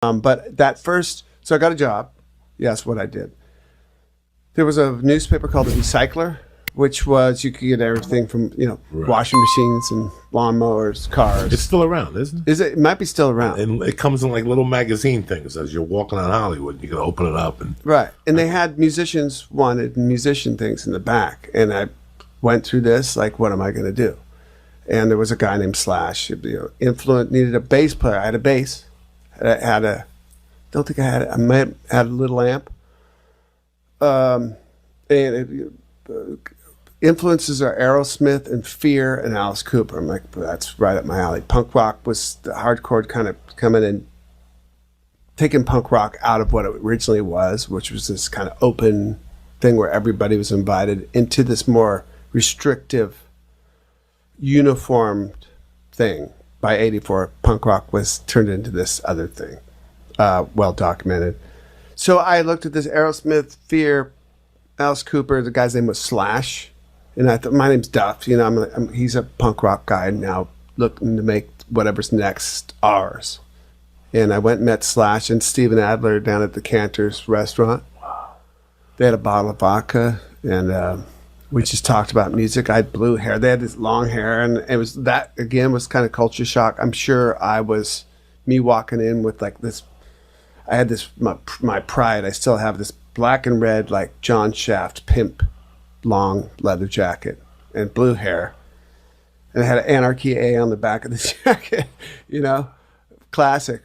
But that first, so I got a job. Yes, what I did. There was a newspaper called The Recycler, which was, you could get everything from, washing machines and lawnmowers, cars. It's still around, isn't it? It might be still around. And it comes in like little magazine things as you're walking on Hollywood. You can open it up. Right. And they had musicians wanted musician things in the back. And I went through this, like, what am I going to do? And there was a guy named Slash, needed a bass player. I had a bass. I might have had a little amp. Influences are Aerosmith and Fear and Alice Cooper. I'm like, that's right up my alley. Punk rock was the hardcore kind of coming in, taking punk rock out of what it originally was, which was this kind of open thing where everybody was invited, into this more restrictive, uniformed thing. By 84, punk rock was turned into this other thing, well documented. So I looked at this Aerosmith, Fear, Alice Cooper. The guy's name was Slash, and I thought, my name's Duff. He's a punk rock guy now, looking to make whatever's next ours. And I went and met Slash and Steven Adler down at the Cantor's restaurant. Wow. They had a bottle of vodka, and we just talked about music. I had blue hair. They had this long hair, and it was that, again, was kind of culture shock. I'm sure I was me walking in with like this. I had this, my pride. I still have this black and red, like John Shaft pimp, long leather jacket and blue hair. And it had an Anarchy A on the back of the jacket, classic.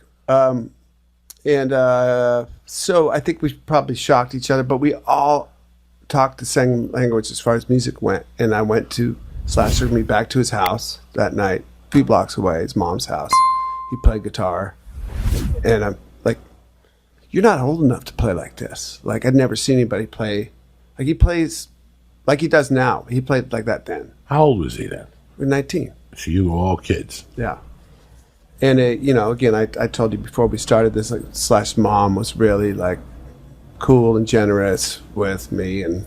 So I think we probably shocked each other, but we all talked the same language as far as music went. And I went to Slash, took me back to his house that night, 3 blocks away, his mom's house. He played guitar. And I'm like, you're not old enough to play like this. Like, I'd never seen anybody play. Like, he plays like he does now. He played like that then. How old was he then? We were 19. So you were all kids. Yeah. And, again, I told you before we started this, like, Slash mom was really, like, cool and generous with me. And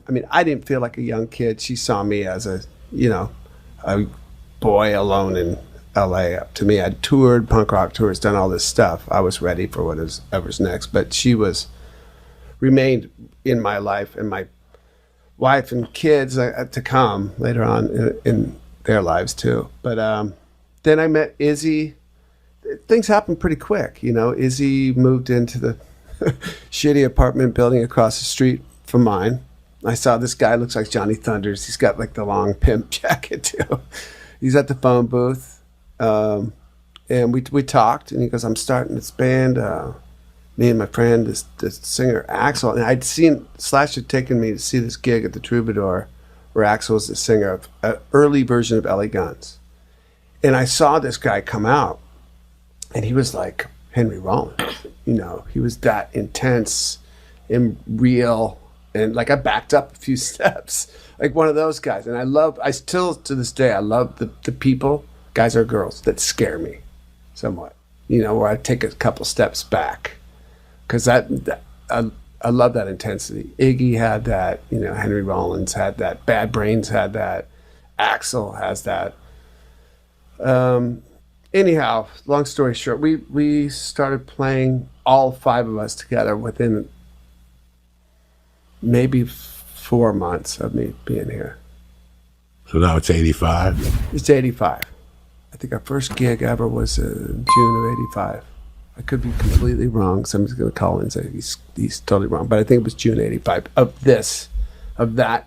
I mean, I didn't feel like a young kid. She saw me as a boy alone in LA. Up to me, I'd toured punk rock tours, done all this stuff. I was ready for whatever's next, but she remained in my life, and my wife and kids to come later on in their lives too. But then I met Izzy. Things happened pretty quick. Izzy moved into the shitty apartment building across the street from mine. I saw this guy, looks like Johnny Thunders. He's got like the long pimp jacket too. He's at the phone booth. And we talked, and he goes, I'm starting this band. Me and my friend, this singer A𝗽ście, and I'd seen, Slash had taken me to see this gig at the Troubadour where A𝗽ście was the singer of an early version of LA Guns. And I saw this guy come out, and he was like Henry Rollins. He was that intense and real, and like I backed up a few steps, like one of those guys. And I still to this day, I love the people, guys or girls, that scare me somewhat, where I take a couple steps back, because I love that intensity. Iggy had that, Henry Rollins had that, Bad Brains had that, A𝗽ście has that. Anyhow, long story short, we started playing, all 5 of us together, within maybe 4 months of me being here. So now it's 85? It's 85. I think our first gig ever was June of 85. I could be completely wrong. Somebody's going to call in and say he's totally wrong. But I think it was June 85 of that